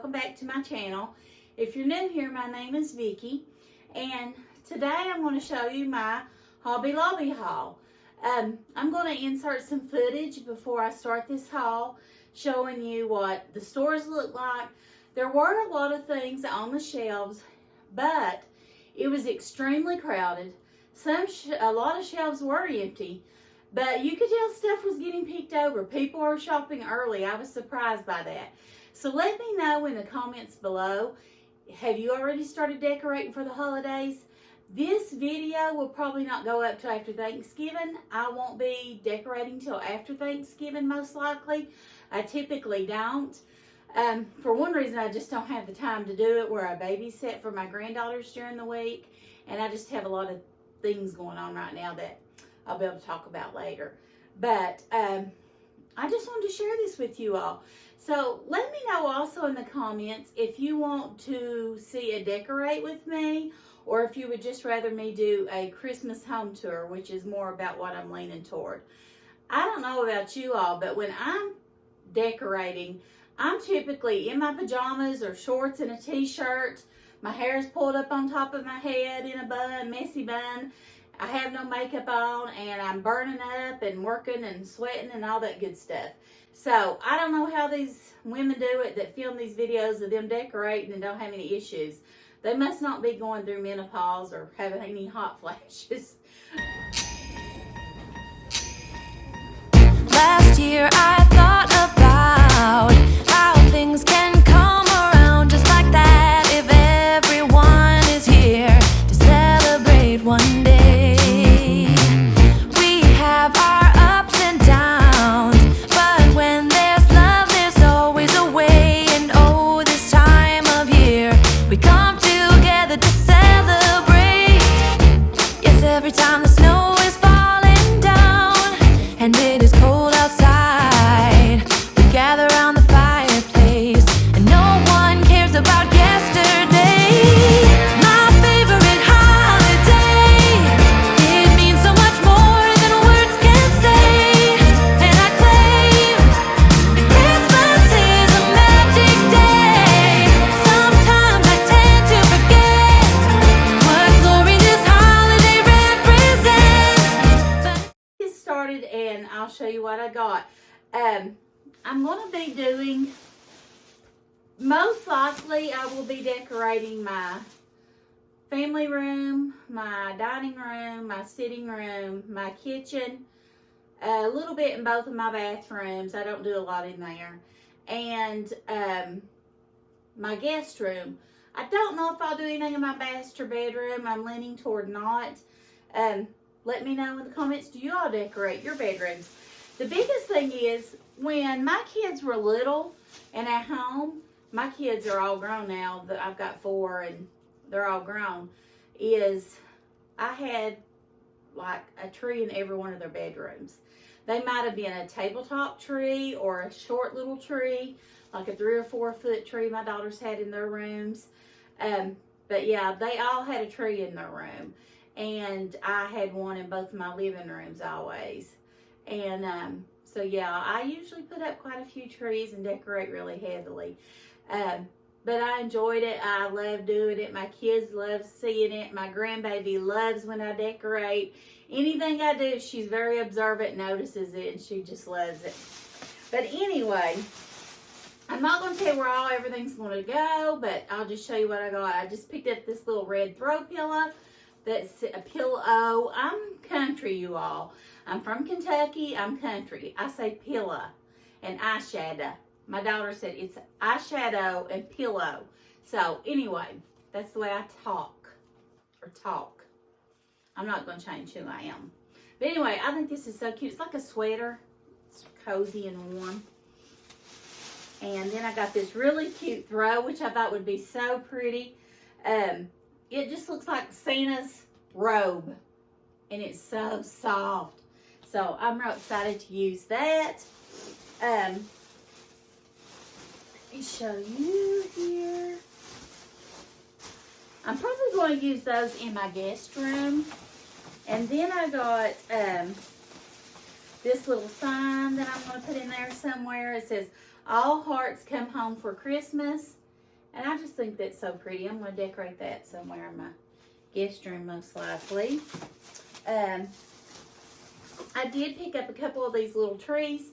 welcome back to my channel. If you're new here, my name is Vicki, and today I'm going to show you my Hobby Lobby haul. I'm going to insert some footage before I start this haul, showing you what the stores look like. There were a lot of things on the shelves, but it was extremely crowded. A lot of shelves were empty, but you could tell stuff was getting picked over. People are shopping early. I was surprised by that. So let me know in the comments below, have you already started decorating for the holidays? This video will probably not go up till after Thanksgiving. I won't be decorating till after Thanksgiving, most likely. I typically don't. For one reason, I just don't have the time to do it, where I babysit for my granddaughters during the week, and I just have a lot of things going on right now that I'll be able to talk about later. But I just wanted to share this with you all. So let me know also in the comments if you want to see a decorate with me, or if you would just rather me do a Christmas home tour, which is more about what I'm leaning toward. I don't know about you all, but when I'm decorating, I'm typically in my pajamas or shorts and a t-shirt. My hair is pulled up on top of my head in a bun, messy bun. I have no makeup on, and I'm burning up and working and sweating and all that good stuff. So I don't know how these women do it that film these videos of them decorating and don't have any issues. They must not be going through menopause or having any hot flashes. Last year I thought about how things can come around just like that if everyone is here to celebrate one day. We have our ups and downs, but when there's love there's always a way. And oh, this time of year we come together to celebrate. Yes, every time the snow is falling down and it is cold outside, we gather around the fireplace and no one cares about yesterday. My favorite holiday, it means so much more than words can say. And I claim that Christmas is a magic day. Sometimes I tend to forget what glory this holiday represents. Get started and I'll show you what I got. I'm going to be doing, most likely I will be decorating my family room, my dining room, my sitting room, my kitchen, a little bit in both of my bathrooms. I don't do a lot in there. And my guest room. I don't know if I'll do anything in my master bedroom. I'm leaning toward not. Let me know in the comments, do you all decorate your bedrooms? The biggest thing is, when my kids were little and at home, my kids are all grown now. I've got 4 and they're all grown. I had like a tree in every one of their bedrooms. They might have been a tabletop tree or a short little tree, like a 3 or 4 foot tree my daughters had in their rooms. But yeah, they all had a tree in their room. And I had one in both of my living rooms always. And so yeah, I usually put up quite a few trees and decorate really heavily. But I enjoyed it. I love doing it. My kids love seeing it. My grandbaby loves when I decorate. Anything I do, she's very observant, notices it, and she just loves it. But anyway, I'm not going to tell you where everything's going to go, but I'll just show you what I got. I just picked up this little red throw pillow. That's a pillow. I'm country, you all. I'm from Kentucky. I'm country. I say pillow and eyeshadow. My daughter said it's eyeshadow and pillow. So anyway, that's the way I talk. I'm not going to change who I am. But anyway, I think this is so cute. It's like a sweater. It's cozy and warm. And then I got this really cute throw, which I thought would be so pretty. It just looks like Santa's robe, and it's so soft. So I'm real excited to use that. Let me show you here. I'm probably going to use those in my guest room. And then I got this little sign that I'm going to put in there somewhere. It says, "All hearts come home for Christmas." And I just think that's so pretty. I'm going to decorate that somewhere in my guest room most likely. I did pick up a couple of these little trees.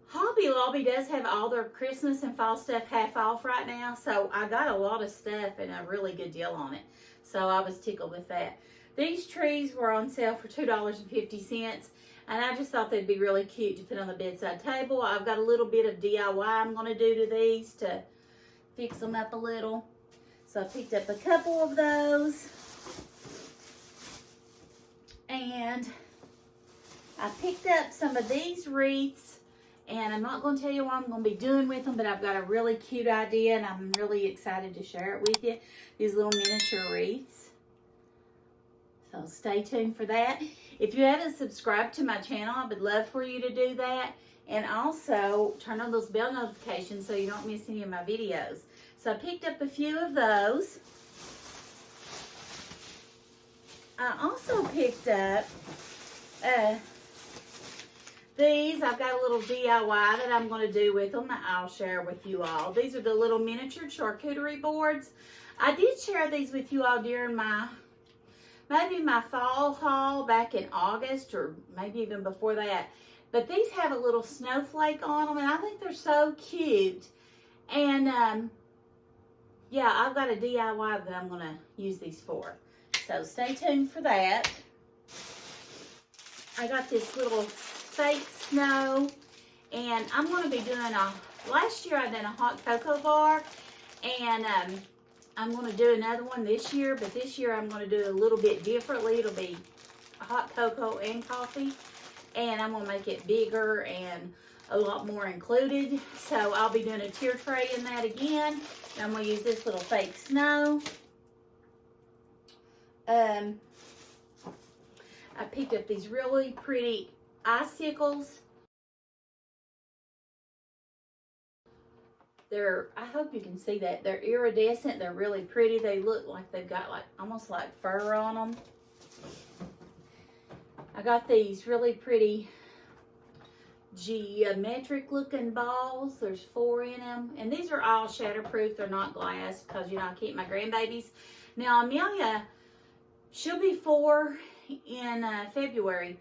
Hobby Lobby does have all their Christmas and fall stuff half off right now. So I got a lot of stuff and a really good deal on it. So I was tickled with that. These trees were on sale for $2.50. And I just thought they'd be really cute to put on the bedside table. I've got a little bit of DIY I'm going to do to these to fix them up a little. So I picked up a couple of those. And I picked up some of these wreaths. And I'm not going to tell you what I'm going to be doing with them, but I've got a really cute idea, and I'm really excited to share it with you. These little miniature wreaths. So stay tuned for that. If you haven't subscribed to my channel, I would love for you to do that. And also, turn on those bell notifications so you don't miss any of my videos. So I picked up a few of those. I also picked up these. I've got a little DIY that I'm going to do with them that I'll share with you all. These are the little miniature charcuterie boards. I did share these with you all during maybe my fall haul back in August, or maybe even before that. But these have a little snowflake on them, and I think they're so cute. And yeah, I've got a DIY that I'm going to use these for. So stay tuned for that. I got this little fake snow, and I'm going to be doing last year I did a hot cocoa bar, and I'm going to do another one this year, but this year I'm going to do it a little bit differently. It'll be hot cocoa and coffee, and I'm going to make it bigger and a lot more included. So I'll be doing a tier tray in that again, and I'm going to use this little fake snow. I picked up these really pretty icicles. I hope you can see that. They're iridescent. They're really pretty. They look like they've got almost like fur on them. I got these really pretty geometric looking balls. There's 4 in them. And these are all shatterproof. They're not glass because, you know, I keep my grandbabies. Now, Amelia, she'll be 4 in February.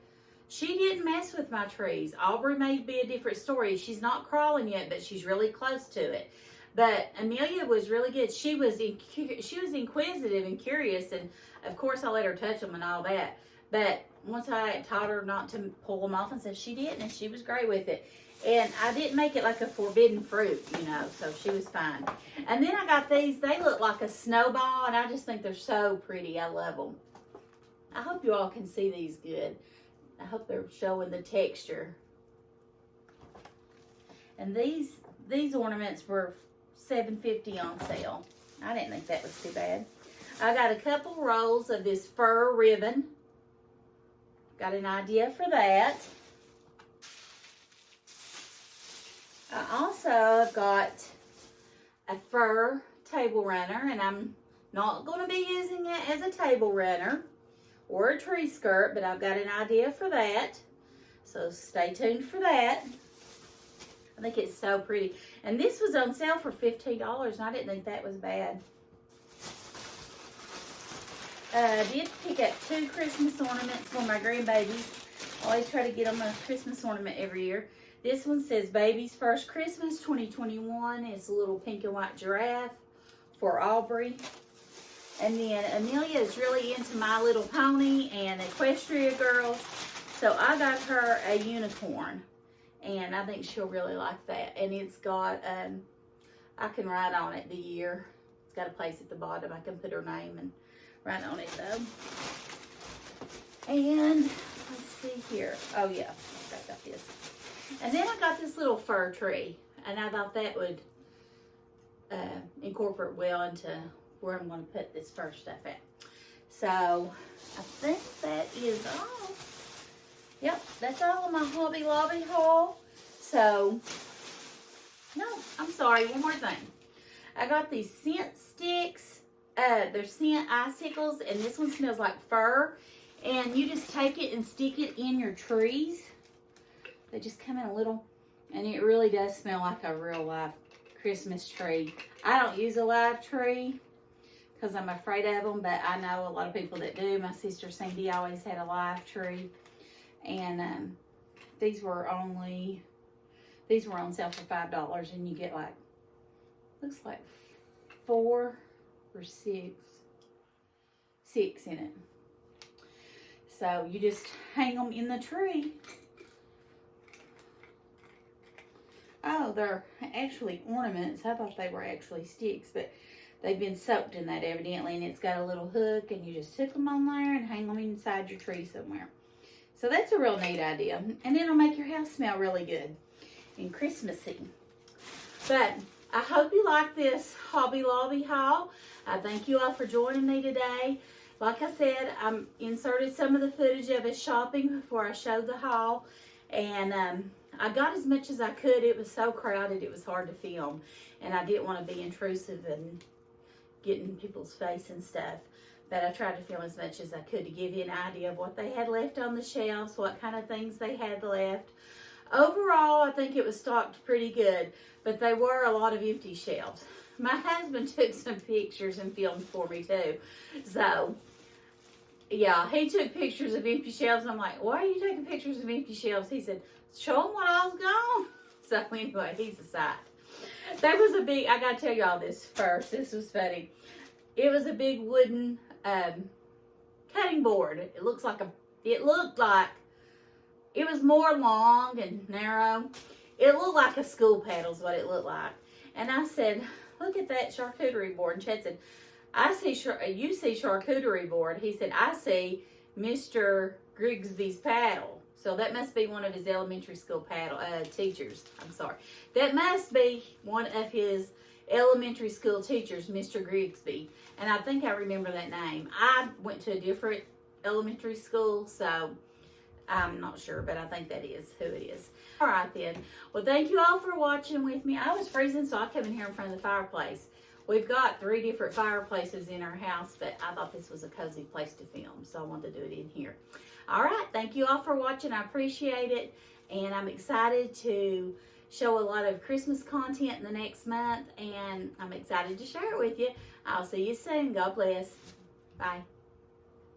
She didn't mess with my trees. Aubrey may be a different story. She's not crawling yet, but she's really close to it. But Amelia was really good. She was inquisitive and curious, and of course I let her touch them and all that. But once I taught her not to pull them off and stuff, she didn't, and she was great with it. And I didn't make it like a forbidden fruit, you know, so she was fine. And then I got these. They look like a snowball, and I just think they're so pretty. I love them. I hope you all can see these good. I hope they're showing the texture. And these ornaments were $7.50 on sale. I didn't think that was too bad. I got a couple rolls of this fur ribbon. Got an idea for that. I also got a fur table runner, and I'm not going to be using it as a table runner or a tree skirt, but I've got an idea for that. So stay tuned for that. I think it's so pretty. And this was on sale for $15, and I didn't think that was bad. I did pick up 2 Christmas ornaments for my grandbabies. I always try to get them a Christmas ornament every year. This one says Baby's First Christmas 2021. It's a little pink and white giraffe for Aubrey. And then Amelia is really into My Little Pony and Equestria Girls. So I got her a unicorn. And I think she'll really like that. And it's got, I can write on it the year. It's got a place at the bottom. I can put her name and write on it though. And let's see here. Oh yeah, I got this. And then I got this little fir tree. And I thought that would incorporate well into where I'm going to put this fur stuff at. So I think that is all. Yep, that's all of my Hobby Lobby haul. So, no, I'm sorry, one more thing. I got these scent sticks. They're scent icicles, and this one smells like fur. And you just take it and stick it in your trees. They just come in a little, and it really does smell like a real life Christmas tree. I don't use a live tree because I'm afraid of them, but I know a lot of people that do. My sister Cindy always had a live tree, and these were on sale for $5, and you get like, looks like 4 or 6 in it. So you just hang them in the tree. Oh, they're actually ornaments. I thought they were actually sticks, but they've been soaked in that evidently, and it's got a little hook, and you just hook them on there and hang them inside your tree somewhere. So that's a real neat idea, and it'll make your house smell really good and Christmassy. But I hope you like this Hobby Lobby haul. I thank you all for joining me today. Like I said, I inserted some of the footage of us shopping before I showed the haul, and I got as much as I could. It was so crowded, it was hard to film, and I didn't want to be intrusive and get in people's face and stuff. But I tried to film as much as I could to give you an idea of what they had left on the shelves, what kind of things they had left. Overall, I think it was stocked pretty good, but there were a lot of empty shelves. My husband took some pictures and filmed for me too. So, yeah, he took pictures of empty shelves. I'm like, why are you taking pictures of empty shelves? He said, show them what all's gone. So anyway, he's a sight. There was a big, I gotta tell you all this first. This was funny. It was a big wooden cutting board. It looked like, it was more long and narrow. It looked like a school paddle is what it looked like. And I said, look at that charcuterie board. And Chad said, you see charcuterie board. He said, I see Mr. Grigsby's paddle. So that must be one of his elementary school teachers. I'm sorry. That must be one of his elementary school teachers, Mr. Grigsby. And I think I remember that name. I went to a different elementary school, so I'm not sure, but I think that is who it is. All right, then. Well, thank you all for watching with me. I was freezing, so I come in here in front of the fireplace. We've got 3 different fireplaces in our house, but I thought this was a cozy place to film, so I wanted to do it in here. All right, thank you all for watching. I appreciate it, and I'm excited to show a lot of Christmas content in the next month, and I'm excited to share it with you. I'll see you soon. God bless. Bye.